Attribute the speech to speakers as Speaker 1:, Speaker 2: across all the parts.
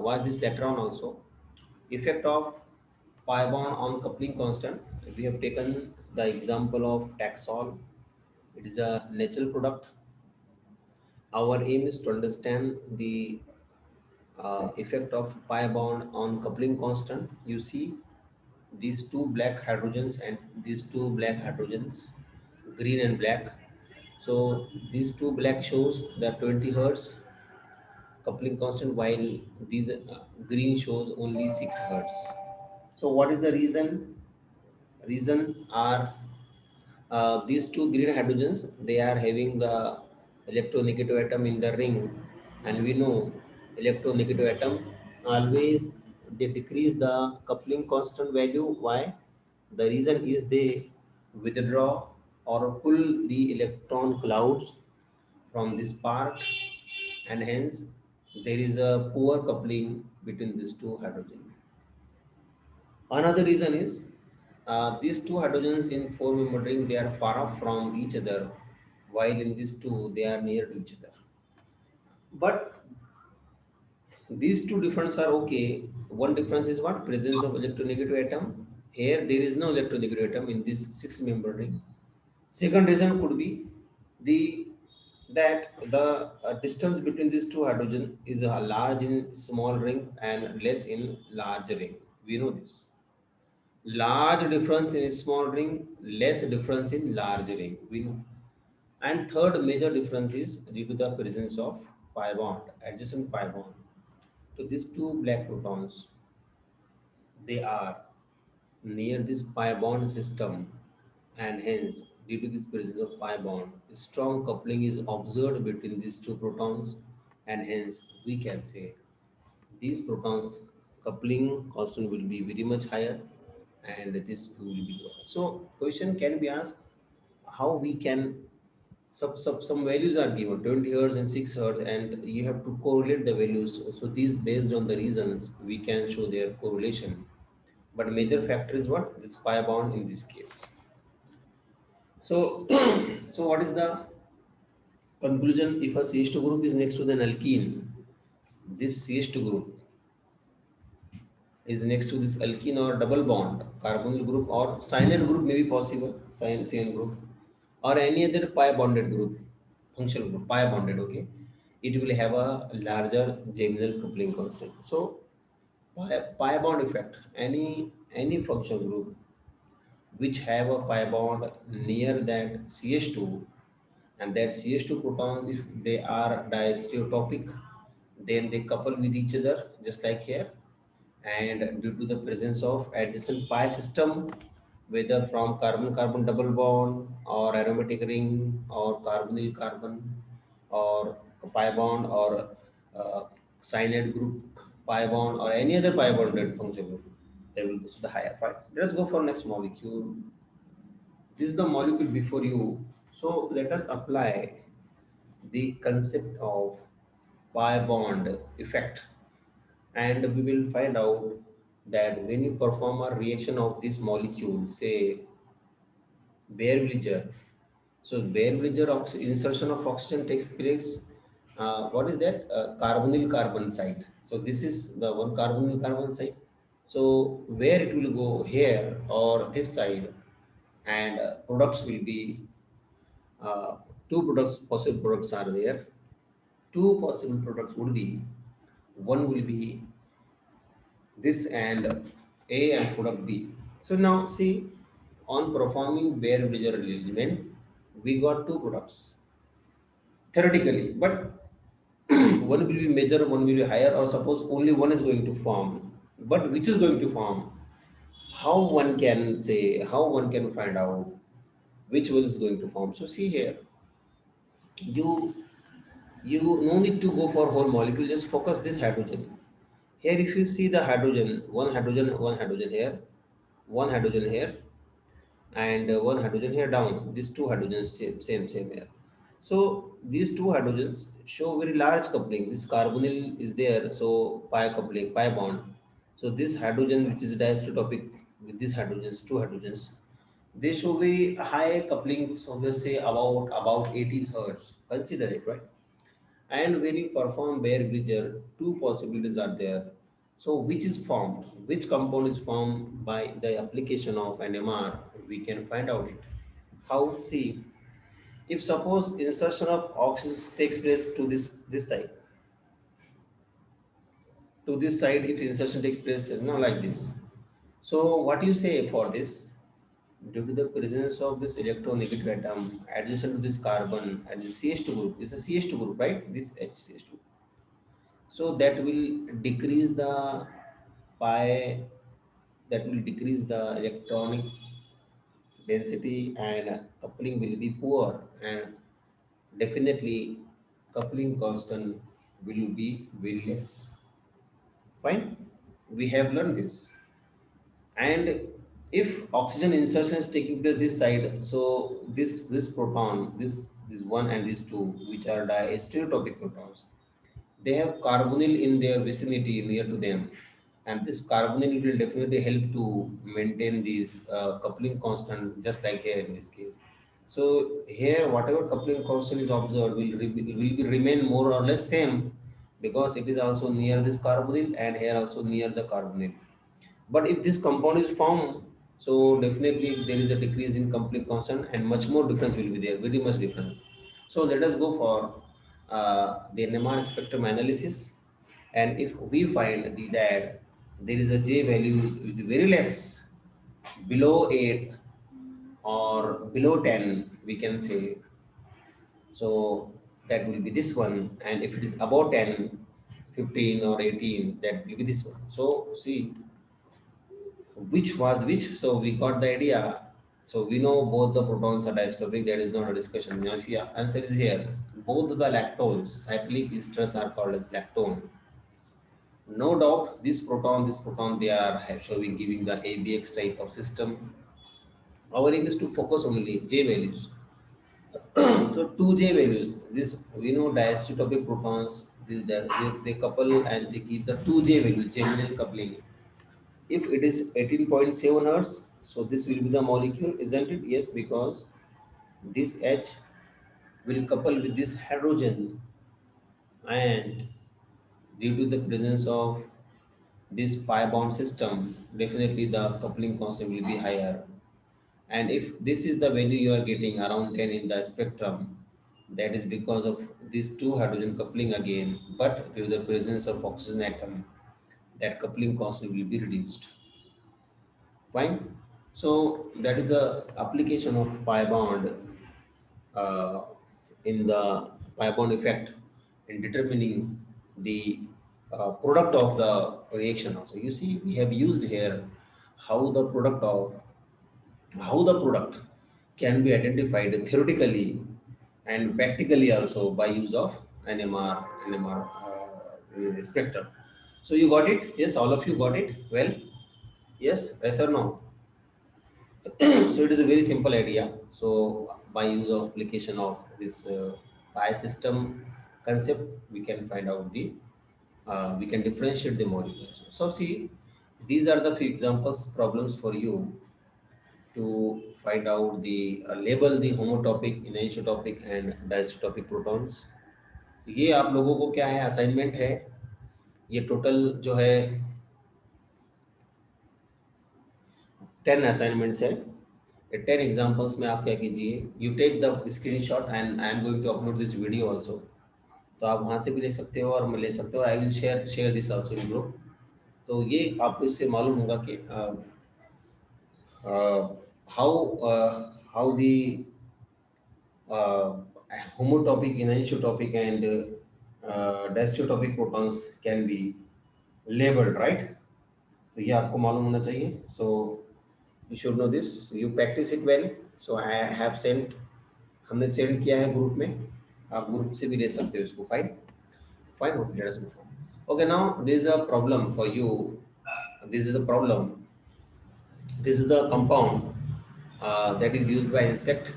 Speaker 1: watch this later on also. Effect of pi bond on coupling constant. We have taken the example of TAXOL. It is a natural product. Our aim is to understand the effect of pi bond on coupling constant. You see these two black hydrogens and these two black hydrogens, green and black. So these two black shows the 20 hertz coupling constant, while these green shows only 6 hertz. So what is the reason? Reason are these two green hydrogens, they are having the electronegative atom in the ring, and we know electronegative atom always they decrease the coupling constant value. Why? The reason is they withdraw or pull the electron clouds from this part, and hence there is a poor coupling between these two hydrogen. Another reason is these two hydrogens in four-member ring, they are far off from each other, while in these two they are near each other. But these two differences are okay. One difference is what? Presence of electronegative atom. Here there is no electronegative atom in this six-member ring. Second reason could be the that the distance between these two hydrogen is large in small ring and less in large ring. We know this. Large difference in small ring, less difference in large ring. We know. And third major difference is due to the presence of pi bond, adjacent pi bond. So these two black protons, they are near this pi bond system, and hence due to this presence of pi bond, strong coupling is observed between these two protons, and hence we can say these protons coupling constant will be very much higher and this will be lower. So question can be asked how we can some values are given 20 hertz and 6 hertz, and you have to correlate the values. So these based on the reasons we can show their correlation. But major factor is what? This pi bond in this case. So so what is the conclusion? If a CH2 group is next to an alkene, this CH2 group is next to this alkene or double bond, carbonyl group or cyanide group may be possible, cyan group, or any other pi bonded group, functional group, pi bonded, okay, it will have a larger geminal coupling constant. So pi bond effect, any functional group which have a pi bond near that CH2, and that CH2 protons, if they are diastereotopic, then they couple with each other just like here. And due to the presence of adjacent pi system, whether from carbon carbon double bond or aromatic ring or carbonyl carbon or pi bond or uh, cyanide group pi bond or any other pi bonded function group, they will go to the higher pi. Let us go for next molecule. This is the molecule before you. So let us apply the concept of pi bond effect, and we will find out that when you perform a reaction of this molecule, say Baeyer-Williger, so Baeyer-Williger insertion of oxygen takes place. What is that? Carbonyl carbon site. So this is the one carbonyl carbon site. So where it will go, here or this side, and products will be uh, two products, possible products are there. Two possible products would be, one will be this and A and product B. So now see, on performing Baeyer-Williger arrangement, we got two products theoretically, but one will be major, one will be higher, or suppose only one is going to form, but which is going to form? How one can say, how one can find out which one is going to form? So see here, you you no need to go for whole molecule, just focus this hydrogen. Here if you see the hydrogen, one hydrogen here, one hydrogen here, and one hydrogen here down. These two hydrogens same here. So these two hydrogens show very large coupling. This carbonyl is there, so pi coupling, pi bond. So this hydrogen which is diastereotopic with these hydrogens, two hydrogens, they show very high coupling. So let's say about 18 hertz. Consider it, right? And when you perform bare bridger, two possibilities are there. So which is formed, which compound is formed by the application of NMR, we can find out it. How? See, if suppose insertion of oxygen takes place to this side, if insertion takes place, like this. So what you say for this? Due to the presence of this electronegative atom adjacent to this carbon at the CH2 group, is a CH2 group, right? This HCH2. So that will decrease the pi, that will decrease the electronic density, and coupling will be poor, and definitely coupling constant will be very less. Fine, we have learned this. And if oxygen insertion is taking place this side, so this proton, this one and these two, which are diastereotopic protons, they have carbonyl in their vicinity near to them, and this carbonyl will definitely help to maintain these coupling constant, just like here in this case. So here whatever coupling constant is observed remain more or less same, because it is also near this carbonyl and here also near the carbonyl. But if this compound is formed, so definitely there is a decrease in complete constant and much more difference will be there, very much difference. So let us go for the NMR spectrum analysis. And if we find that there is a J values which is very less, below 8 or below 10, we can say. So that will be this one. And if it is above 10, 15 or 18, that will be this one. So see, which was which. So we got the idea. So we know both the protons are diastopic. There is not a discussion. Now the answer is here. Both the lactones, cyclic esters, are called as lactone. No doubt, this proton, they are showing, giving the ABX type of system. Our aim is to focus only J values. So two J values. This we know diastopic protons. They couple and they give the two J value, geminal coupling. If it is 18.7 hertz, so this will be the molecule, isn't it? Yes, because this H will couple with this hydrogen, and due to the presence of this pi bond system, definitely the coupling constant will be higher. And if this is the value you are getting around 10 in the spectrum, that is because of these two hydrogen coupling again, but due to the presence of oxygen atom, that coupling constant will be reduced. Fine. So that is a application of pi bond uh, in the pi bond effect in determining the product of the reaction. Also, you see, we have used here how the product of how the product can be identified theoretically and practically also by use of NMR spectrum. So you got it? Yes, all of you got it. Well, yes, yes or no? So it is a very simple idea. So by use of application of this pi system concept, we can find out the we can differentiate the molecules. So see, these are the few examples problems for you to find out the label the homotopic, anisotopic and diisotopic protons. ये आप लोगों को क्या है, assignment है. ये total जो है 10 असाइनमेंट्स है. 10 एग्जाम्पल्स में आप क्या कीजिए, you take the screen shot and I'm going to upload this video also. तो आप वहाँ से भी ले सकते हो और मैं ले सकते हो. I will share this also in group. तो ये आपको इससे मालूम होगा कि how the homotopic, anisotopic and diastereotopic protons can be labeled, right? तो ये आपको मालूम होना चाहिए. So you should know this. You practice it well. So I have sent, हमने सेंड किया है ग्रुप में. आप ग्रुप से भी ले सकते हो इसको. Fine fine. Okay, let us move on. Okay, now this is a problem for you. This is a problem. This is the compound that is used by insect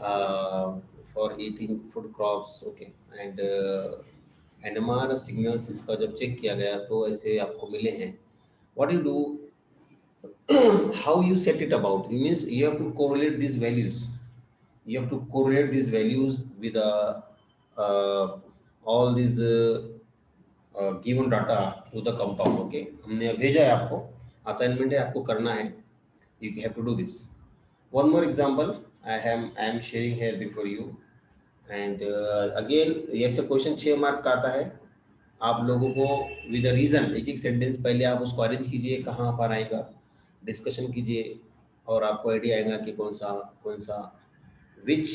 Speaker 1: uh, for eating food crops. Okay, and NMR signals इसका जब check किया गया तो ऐसे आपको मिले हैं. What you do, how you set it about? It means you have to correlate these values. You have to correlate these values with a all these given data to the compound. Okay, हमने भेजा है आपको, assignment है, आपको करना है, you have to do this. One more example I am sharing here before you, and again ऐसे question 6 mark का आता है, आप लोगों को विद रीजन एक एक सेंटेंस पहले आप उसको अरेंज कीजिए, कहाँ पर आएगा, डिस्कशन कीजिए, और आपको आइडिया आएगा कि कौन सा विच